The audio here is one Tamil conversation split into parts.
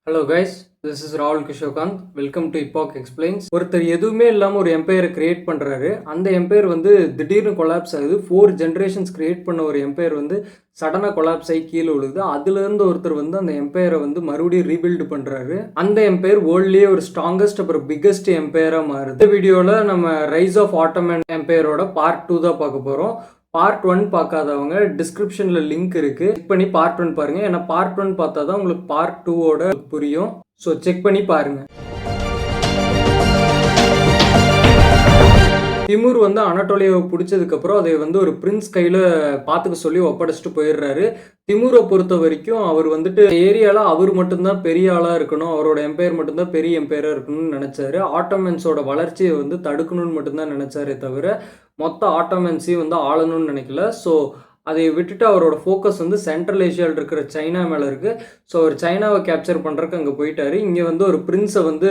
ஹலோ கைஸ், திஸ் இஸ் ராகுல் கிஷோகாந்த். வெல்கம் டு இப்பாக் எக்ஸ்பிளைன்ஸ். ஒருத்தர் எதுவுமே இல்லாமல் ஒரு எம்பையரை கிரியேட் பண்ணுறாரு. அந்த எம்பையர் வந்து திடீர்னு கொலாப்ஸ் ஆகுது. 4 ஜென்ரேஷன்ஸ் கிரியேட் பண்ண ஒரு எம்பையர் வந்து சடனாக கொலாப்ஸ் ஆகி கீழே விழுது. அதுலேருந்து ஒருத்தர் வந்து அந்த எம்பையரை வந்து மறுபடியும் ரீபில்டு பண்ணுறாரு. அந்த எம்பையர் வேர்ல்ட்லேயே ஒரு ஸ்ட்ராங்கஸ்ட் அப்புறம் பிக்கஸ்ட் எம்பையராக மாறுது. இந்த வீடியோவில் நம்ம ரைஸ் ஆஃப் ஆட்டோமன் எம்பையரோட பார்ட் 2 தான் பார்க்க போகிறோம். பார்ட் 1 பார்க்காதவங்க டிஸ்கிரிப்ஷனில் லிங்க் இருக்குது, செக் பண்ணி பார்ட் 1 பாருங்கள். ஏன்னா பார்ட் 1 பார்த்தா தான் உங்களுக்கு பார்ட் 2ஓட புரியும். ஸோ செக் பண்ணி பாருங்கள். திமுர் வந்து அனட்டோலியாவை பிடிச்சதுக்கப்புறம் அதை வந்து ஒரு பிரின்ஸ் கையில் பார்த்துக்க சொல்லி ஒப்படைச்சிட்டு போயிடுறாரு. திமுரை பொறுத்த வரைக்கும் அவர் வந்துட்டு ஏரியாவில் அவர் மட்டும்தான் பெரிய ஆளாக இருக்கணும், அவரோட எம்பையர் மட்டும்தான் பெரிய எம்பையராக இருக்கணும்னு நினச்சாரு. ஆட்டோமன்ஸோட வளர்ச்சியை வந்து தடுக்கணும்னு மட்டும்தான் நினச்சாரே தவிர மொத்த ஆட்டோமன்ஸையும் வந்து ஆளணும்னு நினைக்கல. ஸோ அதை விட்டுட்டு அவரோட ஃபோக்கஸ் வந்து சென்ட்ரல் ஏஷியாவில் இருக்கிற சைனா மேலே இருக்குது. ஸோ அவர் சைனாவை கேப்சர் பண்ணுறதுக்கு அங்கே போயிட்டாரு. இங்கே வந்து ஒரு பிரின்ஸை வந்து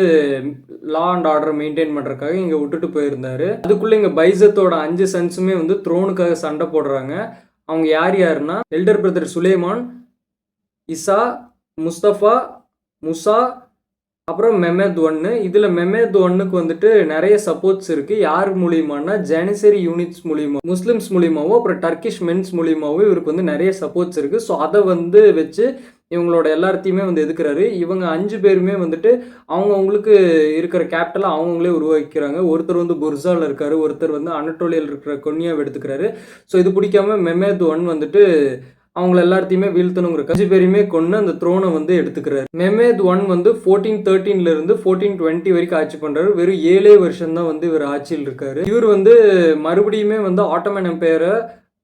லா அண்ட் ஆர்டரை மெயின்டைன் பண்ணுறதுக்காக இங்கே விட்டுட்டு போயிருந்தாரு. அதுக்குள்ளே இங்கே பைசத்தோட 5 சன்ஸுமே வந்து த்ரோனுக்காக சண்டை போடுறாங்க. அவங்க யார் யாருன்னா எல்டர் பிரதர் சுலைமான், இசா, முஸ்தபா, முசா, அப்புறம் மெமேத் 1. இதில் மெமேத் 1க்கு வந்துட்டு நிறைய சப்போர்ட்ஸ் இருக்குது. யார் மூலியமானா ஜானிசரி யூனிட்ஸ் மூலியமாக, முஸ்லிம்ஸ் மூலியமாவோ அப்புறம் டர்க்கிஷ் மென்ஸ் மூலியமாவோ இவருக்கு வந்து நிறைய சப்போர்ட்ஸ் இருக்குது. ஸோ அதை வந்து வச்சு இவங்களோட எல்லாத்தையுமே வந்து எதுக்குறாரு. இவங்க 5 பேருமே வந்துட்டு அவங்கவுங்களுக்கு இருக்கிற கேபிட்டலை அவங்களே உருவாக்கிறாங்க. ஒருத்தர் வந்து புர்சாவில் இருக்காரு, ஒருத்தர் வந்து அனட்டோலியில் இருக்கிற கொன்யாவை எடுத்துக்கிறாரு. ஸோ இது பிடிக்காம மெமேத் 1 வந்துட்டு அவங்கள எல்லாத்தையுமே வீழ்த்தணுங்கிற 5 பேரையுமே கொண்டு அந்த த்ரோனை வந்து எடுத்துக்கிறாரு. மெமேத் 1 வந்து 1413 1420 வரைக்கும் ஆட்சி பண்றாரு. வெறும் 7 வருஷம் தான் வந்து இவர் ஆட்சியில் இருக்காரு. இவர் வந்து மறுபடியுமே வந்து ஆட்டோமன் எம்பையரை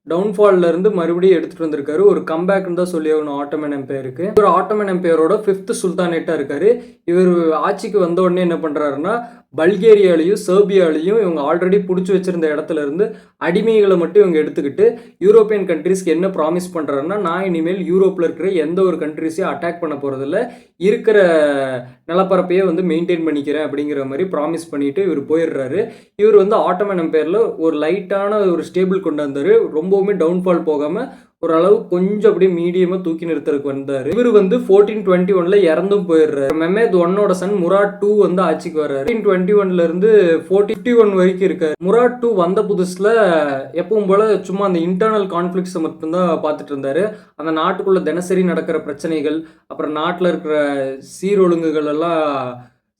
டவுன்ஃபால்ல இருந்து மறுபடியும் எடுத்துட்டு வந்திருக்காரு. ஒரு கம்பேக்னு தான் சொல்லி ஆகணும் ஆட்டோமன் எம்பையருக்கு. இவர் ஆட்டோமன் எம்பையரோட 5th சுல்தானேட்டா இருக்காரு. இவர் ஆட்சிக்கு வந்த உடனே என்ன பண்றாருன்னா பல்கேரியாலையும் சர்பியாலையும் இவங்க ஆல்ரெடி பிடிச்சி வச்சிருந்த இடத்துல இருந்து அடிமைகளை மட்டும் இவங்க எடுத்துக்கிட்டு யூரோப்பியன் கண்ட்ரீஸ்க்கு என்ன ப்ராமிஸ் பண்ணுறாருன்னா, நான் இனிமேல் யூரோப்பில் இருக்கிற எந்த ஒரு கண்ட்ரீஸையும் அட்டாக் பண்ண போகிறதில்ல, இருக்கிற நிலப்பரப்பையே வந்து மெயின்டைன் பண்ணிக்கிறேன் அப்படிங்கிற மாதிரி ப்ராமிஸ் பண்ணிட்டு இவர் போயிடுறாரு. இவர் வந்து ஆட்டோமன் எம்பையரில் ஒரு லைட்டான ஒரு ஸ்டேபிள் கொண்டு வந்தார். ரொம்பவுமே டவுன்ஃபால் போகாமல் ஓரளவு கொஞ்சம் அப்படியே மீடியமாக தூக்கி நிறுத்துறதுக்கு வந்தார். இவர் வந்து 1421 இறந்தும் போயிடுறாரு. மெமேத் 1ஓட சன் முராட் 2 வந்து ஆட்சிக்கு வர்றாரு. 1421 இருந்து 1451 வரைக்கும் இருக்காரு. முராட் 2 வந்த புதுசுல எப்பவும் போல சும்மா அந்த இன்டர்னல் கான்ஃபிளிக்ஸை மட்டும்தான் பார்த்துட்டு இருந்தாரு. அந்த நாட்டுக்குள்ள தினசரி நடக்கிற பிரச்சனைகள், அப்புறம் நாட்டில் இருக்கிற சீரொழுங்குகள் எல்லாம்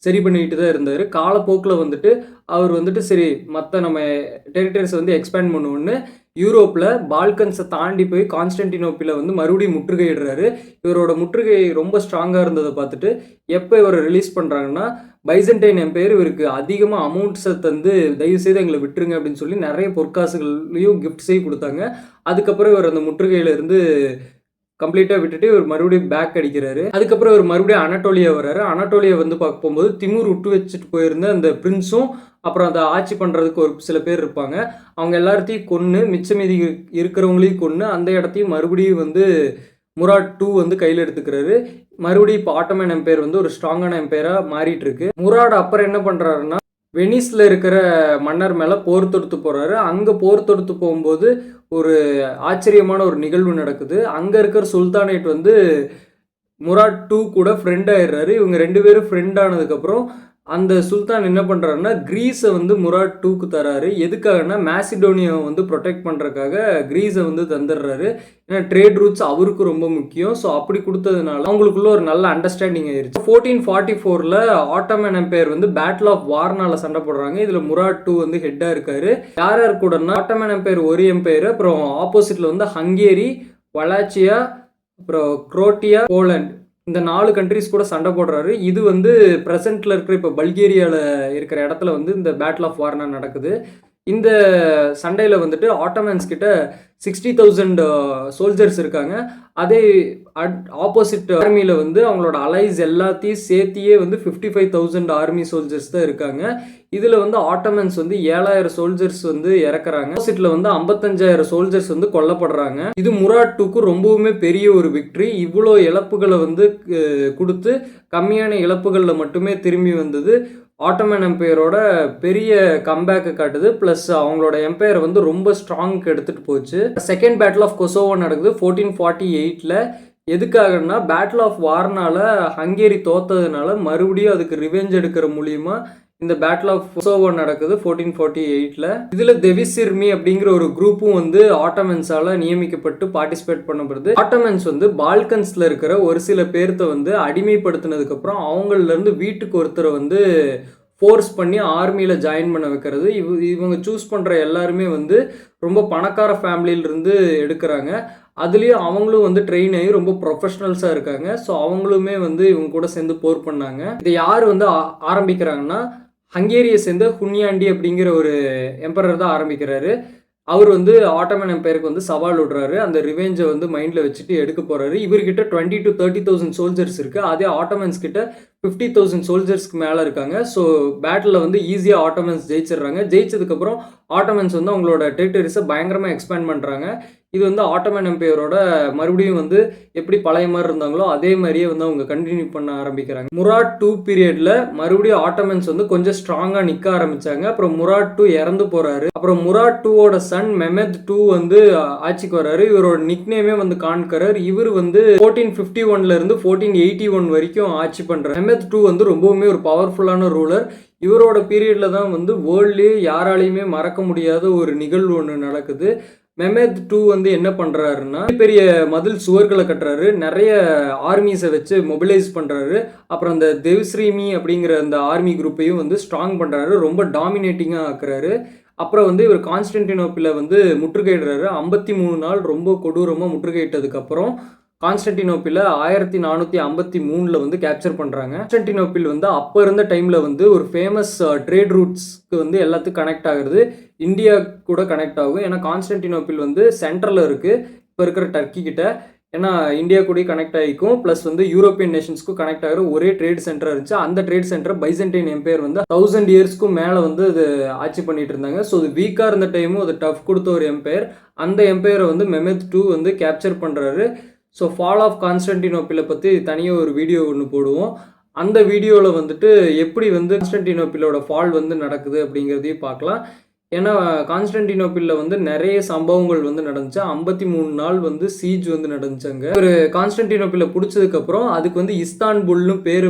சரி பண்ணிக்கிட்டு தான் இருந்தார். காலப்போக்கில் வந்துட்டு அவர் வந்துட்டு சரி மற்ற நம்ம டெரிட்டரிஸை வந்து எக்ஸ்பேண்ட் பண்ணுவோன்னு யூரோப்பில் பால்கன்ஸை தாண்டி போய் கான்ஸ்டன்டினோப்பில் வந்து மறுபடியும் முற்றுகையிடுறாரு. இவரோட முற்றுகை ரொம்ப ஸ்ட்ராங்காக இருந்ததை பார்த்துட்டு எப்போ இவரை ரிலீஸ் பண்ணுறாங்கன்னா பைசன்டைன் எம்பையர் இவருக்கு அதிகமாக அமௌண்ட்ஸை தந்து தயவுசெய்து எங்களை விட்டுருங்க அப்படின்னு சொல்லி நிறைய பொற்காசுகளையும் கிஃப்ட் செய்து கொடுத்தாங்க. அதுக்கப்புறம் இவர் அந்த முற்றுகையிலேருந்து கம்ப்ளீட்டாக விட்டுட்டு இவர் மறுபடியும் பேக் அடிக்கிறாரு. அதுக்கப்புறம் இவர் மறுபடியும் அனட்டோலியா வர்றாரு. அனட்டோலியா வந்து பார்க்க போகும்போது திமுர் விட்டு வச்சுட்டு போயிருந்த அந்த பிரின்ஸும் அப்புறம் அதை ஆட்சி பண்ணுறதுக்கு ஒரு சில பேர் இருப்பாங்க. அவங்க எல்லாத்தையும் கொன்று மிச்ச மீதி இருக்கிறவங்களையும் கொன்று அந்த இடத்தையும் மறுபடியும் வந்து முராட் 2 வந்து கையில் எடுத்துக்கிறாரு. மறுபடியும் இப்போ ஆட்டோமன் எம்பையர் வந்து ஒரு ஸ்ட்ராங்கான எம்பையராக மாறிட்டு இருக்கு. முராட் அப்புறம் என்ன பண்ணுறாருன்னா வெனிஸில் இருக்கிற மன்னர் மேலே போர் தொடுத்து போகிறாரு. அங்கே போர் தொடுத்து போகும்போது ஒரு ஆச்சரியமான ஒரு நிகழ்வு நடக்குது. அங்கே இருக்கிற சுல்தானேட் வந்து முராட் 2 கூட ஃப்ரெண்ட் ஆயிடுறாரு. இவங்க 2 பேரும் ஃப்ரெண்ட் ஆனதுக்கப்புறம் அந்த சுல்தான் என்ன பண்ணுறாருன்னா கிரீஸை வந்து முராட் 2க்கு தராரு. எதுக்காகனா மேசிடோனியாவை வந்து ப்ரொடெக்ட் பண்ணுறதுக்காக கிரீஸை வந்து தந்துடுறாரு. ஏன்னா ட்ரேட் ரூட்ஸ் அவருக்கு ரொம்ப முக்கியம். ஸோ அப்படி கொடுத்ததுனால அவங்களுக்குள்ள ஒரு நல்ல அண்டர்ஸ்டாண்டிங் ஆயிடுச்சு. 1444 ஆட்டோமன் எம்பையர் வந்து பேட்டில் ஆஃப் வார்னால சண்டை போடுறாங்க. இதில் முராட் 2 வந்து ஹெட்டாக இருக்காரு. யார் யார் கூடனா ஆட்டோமன் எம்பையர் ஒரு எம்பையர், அப்புறம் ஆப்போசிட்டில் வந்து ஹங்கேரி, வலாச்சியா, அப்புறம் குரோட்டியா, போலண்ட், இந்த 4 கண்ட்ரிஸ் கூட சண்டை போடுறாரு. இது வந்து ப்ரெசென்ட்டில் இருக்கிற இப்போ பல்கேரியாவில் இருக்கிற இடத்துல வந்து இந்த பேட்டில் ஆஃப் வார்னா நடக்குது. இந்த சண்டையில் வந்துட்டு ஆட்டோமன்ஸ் கிட்ட 60,000 சோல்ஜர்ஸ் இருக்காங்க. அதே ஆப்போசிட் ஆர்மியில் வந்து அவங்களோட அலைஸ் எல்லாத்தையும் சேர்த்தியே வந்து 55,000 ஆர்மி சோல்ஜர்ஸ் தான் இருக்காங்க. இதில் வந்து ஆட்டோமன்ஸ் வந்து 7,000 சோல்ஜர்ஸ் வந்து இறக்குறாங்க. ஆப்போசிட்டில் வந்து 55,000 சோல்ஜர்ஸ் வந்து கொல்லப்படுறாங்க. இது முராட் 2க்கு ரொம்பவுமே பெரிய ஒரு விக்ட்ரி. இவ்வளோ இழப்புகளை வந்து கொடுத்து கம்மியான இழப்புகளில் மட்டுமே திரும்பி வந்தது ஆட்டோமன் எம்பையரோட பெரிய கம்பேக்கை காட்டுது. ப்ளஸ் அவங்களோட எம்பையரை வந்து ரொம்ப ஸ்ட்ராங்க்கு எடுத்துகிட்டு போச்சு. செகண்ட் பேட்டில் ஆஃப் கொசோவோ நடக்குது 1448. எதுக்காகன்னா பேட்டில் ஆஃப் வார்னால ஹங்கேரி தோத்ததுனால மறுபடியும் அதுக்கு ரிவெஞ்ச் எடுக்கிற மூலியமா இந்த பேட்டில் ஆஃப் கொசோவோ நடக்குது 1448ல். இதில் தெவிசிர்மி அப்படிங்கிற ஒரு குரூப்பும் வந்து ஆட்டோமன்ஸால் நியமிக்கப்பட்டு பார்ட்டிசிபேட் பண்ணப்படுது. ஆட்டோமன்ஸ் வந்து பால்கன்ஸில் இருக்கிற ஒரு சில பேர்த்த வந்து அடிமைப்படுத்தினதுக்கப்புறம் அவங்கள்லேருந்து வீட்டுக்கு ஒருத்தரை வந்து ஃபோர்ஸ் பண்ணி ஆர்மியில் ஜாயின் பண்ண வைக்கிறது. இவங்க சூஸ் பண்ணுற எல்லாருமே வந்து ரொம்ப பணக்கார ஃபேமிலியிலிருந்து எடுக்கிறாங்க. அதுலேயும் அவங்களும் வந்து ட்ரெயின் ஆகி ரொம்ப ப்ரொஃபஷனல்ஸாக இருக்காங்க. ஸோ அவங்களுமே வந்து இவங்க கூட சேர்ந்து போர் பண்ணாங்க. இதை யார் வந்து ஆரம்பிக்கிறாங்கன்னா ஹங்கேரியை சேர்ந்த ஹுன்யாண்டி அப்படிங்கிற ஒரு எம்பரர் தான் ஆரம்பிக்கிறாரு. அவர் வந்து ஆட்டோமன் எம்பையருக்கு வந்து சவால் விடுறாரு. அந்த ரிவெஞ்சை வந்து மைண்டில் வச்சுட்டு எடுக்க போகிறாரு. இவர்கிட்ட 20,000 to 30,000 சோல்ஜர்ஸ் இருக்குது. அதே ஆட்டோமன்ஸ் கிட்ட 50,000 சோல்ஜர்ஸ்க்கு மேலே இருக்காங்க. ஸோ பேட்டில் வந்து ஈஸியாக ஆட்டோமன்ஸ் ஜெயிச்சிடுறாங்க. ஜெயிச்சதுக்கப்புறம் ஆட்டோமன்ஸ் வந்து அவங்களோட டெரிட்டரிஸை பயங்கரமாக எக்ஸ்பேண்ட் பண்ணுறாங்க. இது வந்து ஆட்டோமன் எம்பையரோட மறுபடியும் வந்து எப்படி பழைய மாதிரி இருந்தாங்களோ அதே மாதிரியே வந்து அவங்க கண்டினியூ பண்ண ஆரம்பிக்கிறாங்க. முராட் 2 பீரியட்ல மறுபடியும் ஆட்டோமன்ஸ் வந்து கொஞ்சம் ஸ்ட்ராங்காக நிற்க ஆரம்பிச்சாங்க. அப்புறம் முராட் 2 இறந்து போறாரு. அப்புறம் முராட் 2ஓட சன் மெமெத் 2 வந்து ஆட்சிக்கு வர்றாரு. இவரோட நிக்நேமே வந்து கான்கரர். இவர் வந்து 1451ல இருந்து 1481 வரைக்கும் ஆட்சி பண்றாரு. மெமெத் 2 வந்து ரொம்பவுமே ஒரு பவர்ஃபுல்லான ரூலர். இவரோட பீரியட்ல தான் வந்து வேர்ல்ட்லேயே யாராலையுமே மறக்க முடியாத ஒரு நிகழ்வு ஒன்று நடக்குது. மெமெத் 2 வந்து என்ன பண்ணுறாருன்னா பெரிய மதில் சுவர்களை கட்டுறாரு. நிறைய ஆர்மிஸை வச்சு மொபிலைஸ் பண்ணுறாரு. அப்புறம் அந்த தெவ்ஸ்ரீமி அப்படிங்கிற அந்த ஆர்மி குரூப்பையும் வந்து ஸ்ட்ராங் பண்ணுறாரு. ரொம்ப டாமினேட்டிங்காக ஆக்குறாரு. அப்புறம் வந்து இவர் கான்ஸ்டன்டினோப்பிளை வந்து முற்றுகையிடுறாரு. 53 நாள் ரொம்ப கொடூரமாக முற்றுகையிட்டதுக்கப்புறம் கான்ஸ்டன்டினோப்பிள 1453ல் வந்து கேப்சர் பண்ணுறாங்க. கான்ஸ்டன்டினோப்பிள் வந்து அப்போ இருந்த டைமில் வந்து ஒரு ஃபேமஸ் ட்ரேட் ரூட்ஸ்க்கு வந்து எல்லாத்துக்கும் கனெக்ட் ஆகுறது. இந்தியா கூட கனெக்ட் ஆகும். ஏன்னா கான்ஸ்டன்டினோப்பிள் வந்து சென்ட்ரலில் இருக்குது இப்போ இருக்கிற டர்க்கி கிட்ட. ஏன்னா இந்தியா கூட கனெக்ட் ஆகிக்கும். ப்ளஸ் வந்து யூரோப்பியன் நேஷன்ஸ்க்கும் கனெக்ட் ஆகிற ஒரே ட்ரேட் சென்டர் இருந்துச்சு. அந்த ட்ரேட் சென்டர் பைசன்டைன் எம்பையர் வந்து 1000 இயர்ஸ்க்கும் மேலே வந்து அது ஆட்சி பண்ணிட்டு இருந்தாங்க. ஸோ அது வீக்காக இருந்த டைமும் அது டஃப் கொடுத்த ஒரு எம்பையர். அந்த எம்பையரை வந்து மெமெத் 2 வந்து கேப்சர் பண்ணுறாரு. ஸோ ஃபால் ஆஃப் கான்ஸ்டன்டினோப்பிளை பற்றி தனியாக ஒரு வீடியோ ஒன்று போடுவோம். அந்த வீடியோவில் வந்துட்டு எப்படி வந்து கான்ஸ்டன்டினோப்பிளோட ஃபால் வந்து நடக்குது அப்படிங்கிறதையும் பார்க்கலாம். ஏன்னா கான்ஸ்டன்டினோப்பிளில் வந்து நிறைய சம்பவங்கள் வந்து நடந்துச்சு. 53 நாள் வந்து சீஜ் வந்து நடந்துச்சாங்க. ஒரு கான்ஸ்டன்டினோப்பிளை பிடிச்சதுக்கப்புறம் அதுக்கு வந்து இஸ்தான்புல்னு பேர்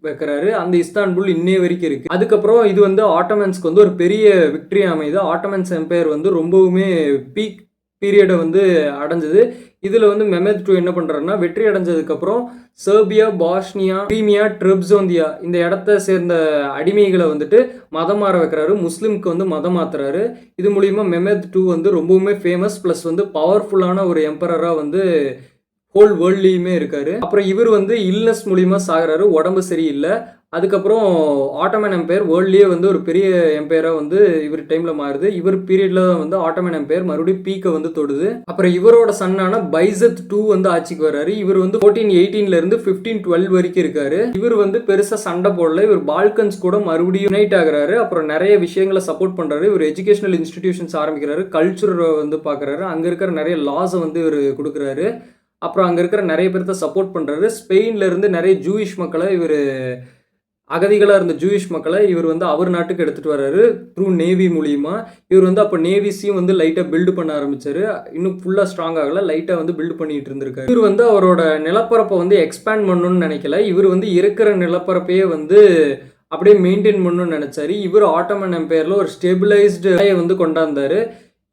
வைக்கிறாரு. அந்த இஸ்தான்புல் இன்னைய வரைக்கும் இருக்குது. அதுக்கப்புறம் இது வந்து ஆட்டோமன்ஸ்க்கு வந்து ஒரு பெரிய விக்ட்ரி அமைது. ஆட்டோமன்ஸ் எம்பையர் வந்து ரொம்பவுமே பீக் பீரியடை வந்து அடைஞ்சது. இதில் வந்து மெமெத் 2 என்ன பண்ணுறாருன்னா வெற்றி அடைஞ்சதுக்கப்புறம் செர்பியா, பாஸ்னியா, கிரீமியா, ட்ரெப்சோந்தியா இந்த இடத்த சேர்ந்த அடிமைகளை வந்துட்டு மதம் மாற வைக்கிறாரு. முஸ்லீம்க்கு வந்து மதம் மாத்துறாரு. இது மூலிமா மெமெத் 2 வந்து ரொம்பவுமே ஃபேமஸ் ப்ளஸ் வந்து பவர்ஃபுல்லான ஒரு எம்பரராக வந்து ஹோல் வேர்ல்ட்லேயுமே இருக்காரு. அப்புறம் இவர் வந்து இல்னஸ் மூலிமா சாகிறாரு. உடம்பு சரியில்லை. அதுக்கப்புறம் ஆட்டோமன் எம்பையர் வேர்ல்ட்லேயே வந்து ஒரு பெரிய எம்பையராக வந்து இவர் டைமில் மாறுது. இவர் பீரியடில் தான் வந்து ஆட்டோமன் எம்பையர் மறுபடியும் பீக்கை வந்து தொடுது. அப்புறம் இவரோட சன்னான பைசத் 2 வந்து ஆட்சிக்கு வர்றாரு. இவர் வந்து 1418லேருந்து 1512 வரைக்கும் இருக்காரு. இவர் வந்து பெருசாக சண்டை போடல. இவர் பால்கன்ஸ் கூட மறுபடியும் யுனைட் ஆகுறாரு. அப்புறம் நிறைய விஷயங்களை சப்போர்ட் பண்ணுறாரு. இவர் எஜுகேஷனல் இன்ஸ்டிடியூஷன்ஸ் ஆரம்பிக்கிறாரு. கல்ச்சுரை வந்து பார்க்குறாரு. அங்கே இருக்கிற நிறைய லாஸை வந்து இவர் கொடுக்குறாரு. அப்புறம் அங்கே இருக்கிற நிறைய பேர்த்த சப்போர்ட் பண்ணுறாரு. ஸ்பெயின்லேருந்து நிறைய ஜூயிஷ் மக்களை இவர் அகதிகளாக இருந்த ஜூயிஷ் மக்களை இவர் வந்து அவர் நாட்டுக்கு எடுத்துகிட்டு வர்றாரு த்ரூ நேவி மூலியமா. இவர் வந்து அப்போ நேவிஸையும் வந்து லைட்டாக பில்டு பண்ண ஆரம்பிச்சாரு. இன்னும் ஃபுல்லாக ஸ்ட்ராங் ஆகலை, லைட்டாக வந்து பில்டு பண்ணிட்டு இருந்திருக்காரு. இவர் வந்து அவரோட நிலப்பரப்பை வந்து எக்ஸ்பேண்ட் பண்ணணும்னு நினைக்கல. இவர் வந்து இருக்கிற நிலப்பரப்பையே வந்து அப்படியே மெயின்டைன் பண்ணணும்னு நினைச்சாரு. இவர் ஆட்டோமன் எம்பையரில் ஒரு ஸ்டெபிளைஸ்டு வந்து கொண்டாந்தாரு.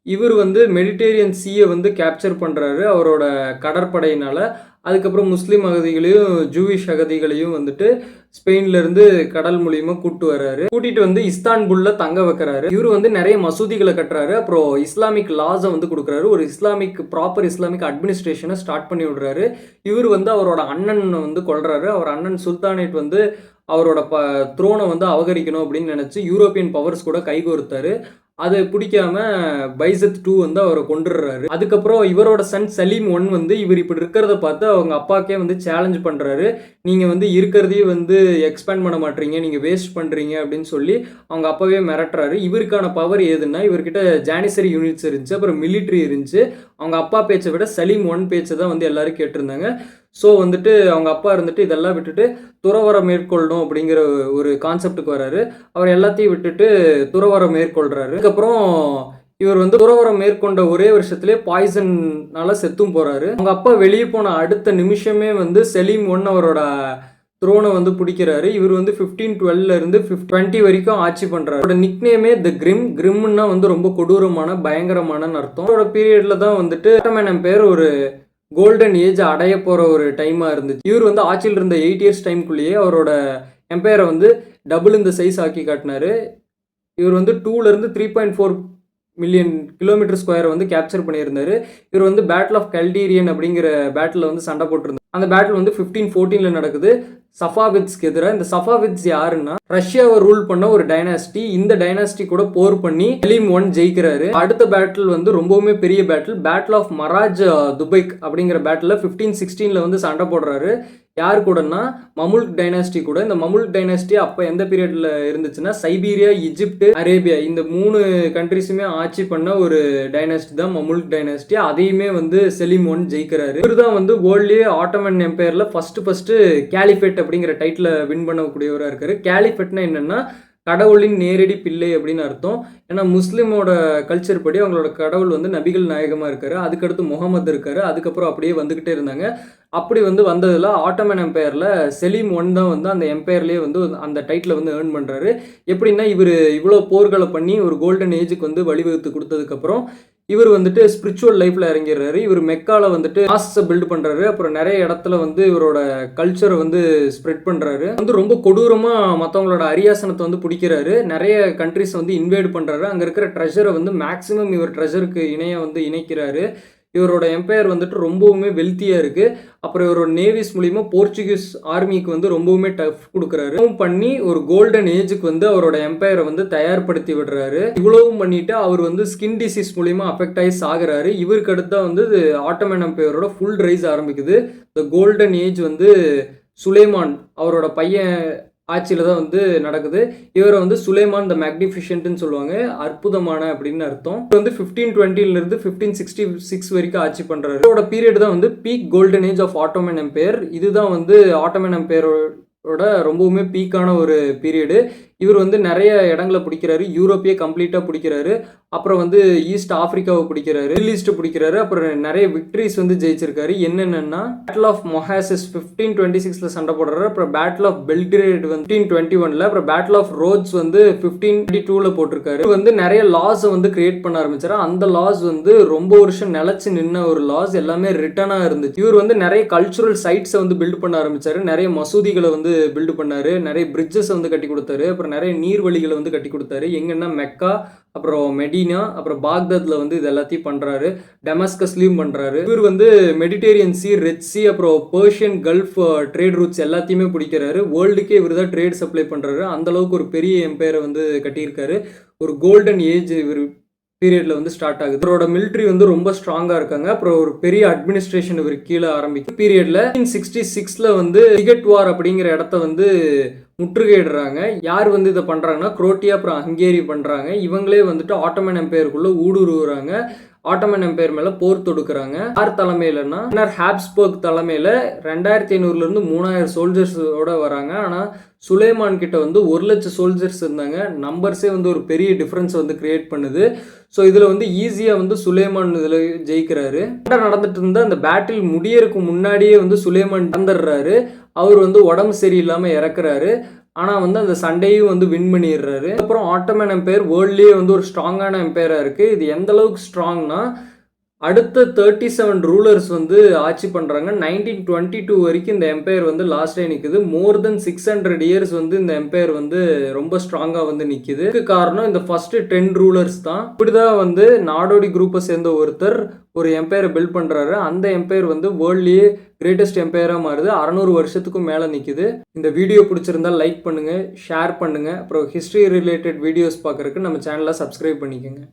இவர் வந்து மெடிட்டேரியன் சீயை வந்து கேப்சர் பண்ணுறாரு அவரோட கடற்படையினால். அதுக்கப்புறம் முஸ்லீம் அகதிகளையும் ஜூவிஷ் அகதிகளையும் வந்துட்டு ஸ்பெயின்லேருந்து கடல் மூலியமாக கூட்டிட்டு வந்து இஸ்தான்புல்ல தங்க வைக்கிறாரு. இவர் வந்து நிறைய மசூதிகளை கட்டுறாரு. அப்புறம் இஸ்லாமிக் லாஸை வந்து கொடுக்குறாரு. ஒரு ப்ராப்பர் இஸ்லாமிக் அட்மினிஸ்ட்ரேஷனை ஸ்டார்ட் பண்ணி விடுறாரு. இவர் வந்து அவரோட அண்ணன் வந்து கொள்றாரு. அவர் அண்ணன் சுல்தானேட் வந்து அவரோட த்ரோனை வந்து அபகரிக்கணும் அப்படின்னு நினச்சி யூரோப்பியன் பவர்ஸ் கூட கைகோர்த்தாரு. அதை பிடிக்காம பைசத் 2 வந்து அவரை கொண்டுடுறாரு. அதுக்கப்புறம் இவரோட சன் சலீம் 1 வந்து இவர் இப்படி இருக்கிறத பார்த்து அவங்க அப்பாக்கே வந்து சேலஞ்ச் பண்ணுறாரு. நீங்கள் வந்து இருக்கிறதையே வந்து எக்ஸ்பேண்ட் பண்ண மாட்டீங்க, நீங்கள் வேஸ்ட் பண்ணுறீங்க அப்படின்னு சொல்லி அவங்க அப்பாவே மிரட்டுறாரு. இவருக்கான பவர் ஏதுன்னா இவர்கிட்ட ஜானிசரி யூனிட்ஸ் இருந்துச்சு, அப்புறம் மிலிட்ரி இருந்துச்சு. அவங்க அப்பா பேச்சை விட சலீம் 1 பேச்சை தான் வந்து எல்லாரும் கேட்டிருந்தாங்க. ஸோ வந்துட்டு அவங்க அப்பா இருந்துட்டு இதெல்லாம் விட்டுட்டு துறவரம் மேற்கொள்ளணும் அப்படிங்கிற ஒரு கான்செப்டுக்கு வராரு. அவர் எல்லாத்தையும் விட்டுட்டு துறவரம் மேற்கொள்கிறாரு. அதுக்கப்புறம் இவர் வந்து துறவரம் மேற்கொண்ட ஒரே வருஷத்திலே பாய்சன்னால செத்தும் போறாரு. அவங்க அப்பா வெளியே போன அடுத்த நிமிஷமே வந்து செலீம் ஒன் அவரோட த்ரோனை வந்து பிடிக்கிறாரு. இவர் வந்து 1512 இருந்து 20 வரைக்கும் ஆட்சி பண்றாரு. அவரோட நிக்நேமே தி கிரிம்னா வந்து ரொம்ப கொடூரமான பயங்கரமான அர்த்தம். அவரோட பீரியட்ல தான் வந்துட்டு ஆட்டோமன் எம்பையர் ஒரு கோல்டன் ஏஜ் அடைய போற ஒரு டைமா இருந்துச்சு. இவர் வந்து ஆட்சியில் இருந்த 8 இயர்ஸ் டைம்குள்ளேயே அவரோட எம்பையரை வந்து டபுள் இந்த சைஸ் ஆக்கி காட்டினாரு. இவர் வந்து 2ல இருந்து 3.4 மில்லியன் கிலோமீட்டர் ஸ்கொயரை வந்து கேப்சர் பண்ணியிருந்தாரு. இவர் வந்து பேட்டில் ஆஃப் கல்டீரியன் அப்படிங்கிற பேட்டில் வந்து சண்டை போட்டிருந்தார். அந்த பேட்டில் வந்து 1514 நடக்குது சஃபாவிட்ஸ்க்கு எதிராக. இந்த சஃபாவிட்ஸ் யாருன்னா ரஷ்யாவை ரூல் பண்ண ஒரு டைனாஸ்டி. இந்த டைனாஸ்டி கூட போர் பண்ணி செலீம் ஒன் ஜெயிக்கிறாரு. அடுத்த பேட்டில் வந்து ரொம்பவுமே பெரிய பேட்டில் ஆஃப் மராஜ் துபைக் அப்படிங்கிற பேட்டில் 1516 வந்து சண்டை போடுறாரு. யார் கூடன்னா மமுல்க் டைனாஸ்டி கூட. இந்த மமுல்க் டைனாஸ்டி அப்போ எந்த பீரியட்ல இருந்துச்சுன்னா சைபீரியா, ஈஜிப்ட், அரேபியா இந்த 3 கண்ட்ரிஸுமே ஆட்சி பண்ண ஒரு டைனாஸ்டி தான் மமுல்க் டைனாஸ்டி. அதையுமே வந்து செலீம் ஒன் ஜெயிக்கிறாரு. இவர் தான் வந்து வேர்ல்ட்லேயே ஆட்டோமன் எம்பையர்ல ஃபர்ஸ்ட் கேலிஃபேட் அப்படிங்கிற டைட்டில் வின் பண்ணக்கூடியவராக இருக்காரு. கேலிஃபேட்னா என்னன்னா கடவுளின் நேரடி பிள்ளை அப்படின்னு அர்த்தம். ஏன்னா முஸ்லீமோட கல்ச்சர் படி அவங்களோட கடவுள் வந்து நபிகள் நாயகமாக இருக்காரு. அதுக்கடுத்து முகமது இருக்காரு. அதுக்கப்புறம் அப்படியே வந்துகிட்டே இருந்தாங்க. அப்படி வந்து வந்ததில் ஆட்டோமன் எம்பையரில் செலீம் ஒன் தான் வந்து அந்த எம்பையர்லேயே வந்து அந்த டைட்டில் வந்து ஏர்ன் பண்ணுறாரு. எப்படின்னா இவர் இவ்வளோ போர்களை பண்ணி ஒரு கோல்டன் ஏஜுக்கு வந்து வழிவகுத்து கொடுத்ததுக்கப்புறம் இவர் வந்துட்டு ஸ்பிரிச்சுவல் லைஃப்பில் இறங்கிடுறாரு. இவர் மெக்காவில் வந்துட்டு மாஸ்ஸை பில்டு பண்ணுறாரு. அப்புறம் நிறைய இடத்துல வந்து இவரோட கல்ச்சரை வந்து ஸ்ப்ரெட் பண்ணுறாரு. வந்து ரொம்ப கொடூரமாக மற்றவங்களோட அரியாசனத்தை வந்து பிடிக்கிறாரு. நிறைய கண்ட்ரிஸ் வந்து இன்வைட் பண்ணுறாரு. அங்கே இருக்கிற ட்ரெஷரை வந்து மேக்ஸிமம் இவர் ட்ரெஷருக்கு இணைய வந்து இணைக்கிறாரு. இவரோட எம்பையர் வந்துட்டு ரொம்பவுமே வெல்த்தியாக இருக்குது. அப்புறம் இவரோட நேவிஸ் மூலிமா போர்ச்சுகீஸ் ஆர்மிக்கு வந்து ரொம்பவுமே டஃப் கொடுக்குறாரு. பண்ணி ஒரு கோல்டன் ஏஜுக்கு வந்து அவரோட எம்பையரை வந்து தயார்படுத்தி விடுறாரு. இவ்வளவும் பண்ணிட்டு அவர் வந்து ஸ்கின் டிசீஸ் மூலிமா அஃபெக்ட் ஆகி சாகுறாரு. இவருக்கு அடுத்தா வந்து ஆட்டோமன் எம்பையரோட ஃபுல் ரைஸ் ஆரம்பிக்குது. இந்த கோல்டன் ஏஜ் வந்து சுலைமான் அவரோட பையன் ஆட்சியில் தான் வந்து நடக்குது. இவரை வந்து சுலைமான் த மேக்னிஃபிஷன்ட்னு சொல்லுவாங்க, அற்புதமான அப்படின்னு அர்த்தம். இவர் வந்து 1520 1566 வரைக்கும் ஆட்சி பண்ணுறாரு. இவரோட பீரியட் தான் வந்து peak golden age of Ottoman empire. இதுதான் வந்து ஆட்டோமன் எம்பையரோட ரொம்பவுமே பீக்கான ஒரு பீரியடு. இவர் வந்து நிறைய இடங்களை பிடிக்கிறாரு. யூரோப்பியே கம்ப்ளீட்டாக பிடிக்கிறாரு. அப்புறம் வந்து ஈஸ்ட் ஆப்பிரிக்காவை பிடிக்கிறாரு, மிடில் ஈஸ்ட் பிடிக்கிறாரு. அப்புறம் நிறைய விக்டரிஸ் வந்து ஜெயிச்சிருக்காரு. என்னென்னா பேட்டில் ஆஃப் மொஹாசிஸ் 1526 சண்டை போடுறாரு. அப்புறம் பேட்டில் ஆஃப் பெல்கிரேட் வந்து 1521, அப்புறம் பேட்டில் ஆஃப் ரோட்ஸ் வந்து 1522 போட்டிருக்காரு. இவர் வந்து நிறைய லாஸை வந்து கிரியேட் பண்ண ஆரம்பிச்சாரு. அந்த லாஸ் வந்து ரொம்ப வருஷம் நிலச்சி நின்ன ஒரு லாஸ், எல்லாமே ரிட்டனாக இருந்துச்சு. இவர் வந்து நிறைய கல்ச்சுரல் சைட்ஸை வந்து பில்டு பண்ண ஆரம்பிச்சாரு. நிறைய மசூதிகளை வந்து பில்டு பண்ணாரு. நிறைய பிரிட்ஜஸ் வந்து கட்டி கொடுத்தாரு. அப்புறம் நிறைய நீர்வழிகளை வந்து கட்டி கொடுத்தாரு. எங்கன்னா மெக்கா, அப்புறம் மெடினா, அப்புறம் பாக்தாத்ல வந்து இது எல்லாத்தையும் பண்றாரு. டெமஸ்கஸ்லயும் பண்றாரு. இவர் வந்து மெடிடேரியன் சி, ரெட் சி, அப்புறம் பெர்ஷியன் கல்ஃப் ட்ரேட் ரூட்ஸ் எல்லாத்தையுமே பிடிக்கிறாரு. வேர்ல்டுக்கே இவர் தான் ட்ரேட் சப்ளை பண்றாரு. அந்த அளவுக்கு ஒரு பெரிய எம்பையரை வந்து கட்டியிருக்காரு. ஒரு கோல்டன் ஏஜ் இவர் பீரியட்ல வந்து ஸ்டார்ட் ஆகுது. இவரோட மிலிட்ரி வந்து ரொம்ப ஸ்ட்ராங்கா இருக்காங்க. அப்புறம் ஒரு பெரிய அட்மினிஸ்ட்ரேஷன் இவர் கீழே ஆரம்பிக்கும் பீரியட்ல 1966 வந்து டிகெட் வார் அப்படிங்கிற இடத்த வந்து முற்றுகையிடுறாங்க. யார் வந்து இதை பண்றாங்கன்னா குரோட்டியா அப்புறம் ஹங்கேரி பண்றாங்க. இவங்களே வந்துட்டு ஆட்டோமன் எம்பையருக்குள்ள ஊடுருவுறாங்க. ஆட்டோமன் எம்பையர் மேல போர் தொடுக்கிறாங்க. யார் தலைமையிலன்னா ஹாப்ஸ்பர்க் தலைமையில 2500 இருந்து 3000 சோல்ஜர்ஸோட வராங்க. ஆனா சுலைமான் கிட்ட வந்து 1,00,000 சோல்ஜர்ஸ் இருந்தாங்க. நம்பர்ஸே வந்து ஒரு பெரிய டிஃபரன்ஸ் வந்து கிரியேட் பண்ணுது. ஸோ இதில் வந்து ஈஸியாக வந்து சுலைமான் இதில் ஜெயிக்கிறாரு. நடந்துட்டு இருந்த அந்த பேட்டில் முடியறதுக்கு முன்னாடியே வந்து சுலைமான் இறந்துடுறாரு. அவர் வந்து உடம்பு சரியில்லாமல் இறக்குறாரு. ஆனால் வந்து அந்த சண்டையும் வந்து வின் பண்ணிடுறாரு. அப்புறம் ஆட்டோமன் எம்பையர் வேர்ல்ட்லேயே வந்து ஒரு ஸ்ட்ராங்கான எம்பையராக இருக்குது. இது எந்த அளவுக்கு ஸ்ட்ராங்னா அடுத்த 37 ரூலர்ஸ் வந்து ஆட்சி பண்ணுறாங்க. 1922 வரைக்கும் இந்த எம்பையர் வந்து லாஸ்டே நிற்குது. மோர் தென் 600 இயர்ஸ் வந்து இந்த எம்பையர் வந்து ரொம்ப ஸ்ட்ராங்காக வந்து நிற்கிது. இதுக்கு காரணம் இந்த ஃபர்ஸ்ட் 10 ரூலர்ஸ் தான். இப்படிதான் வந்து நாடோடி குரூப்பை சேர்ந்த ஒருத்தர் ஒரு எம்பையரை பில்ட் பண்ணுறாரு. அந்த எம்பையர் வந்து வேர்ல்ட்லேயே கிரேட்டஸ்ட் எம்பையராக மாறுது. 600 வருஷத்துக்கும் மேலே நிற்குது. இந்த வீடியோ பிடிச்சிருந்தா லைக் பண்ணுங்கள், ஷேர் பண்ணுங்கள். அப்புறம் ஹிஸ்ட்ரி ரிலேட்டட் வீடியோஸ் பார்க்குறதுக்கு நம்ம சேனலை சப்ஸ்கிரைப் பண்ணிக்கோங்க.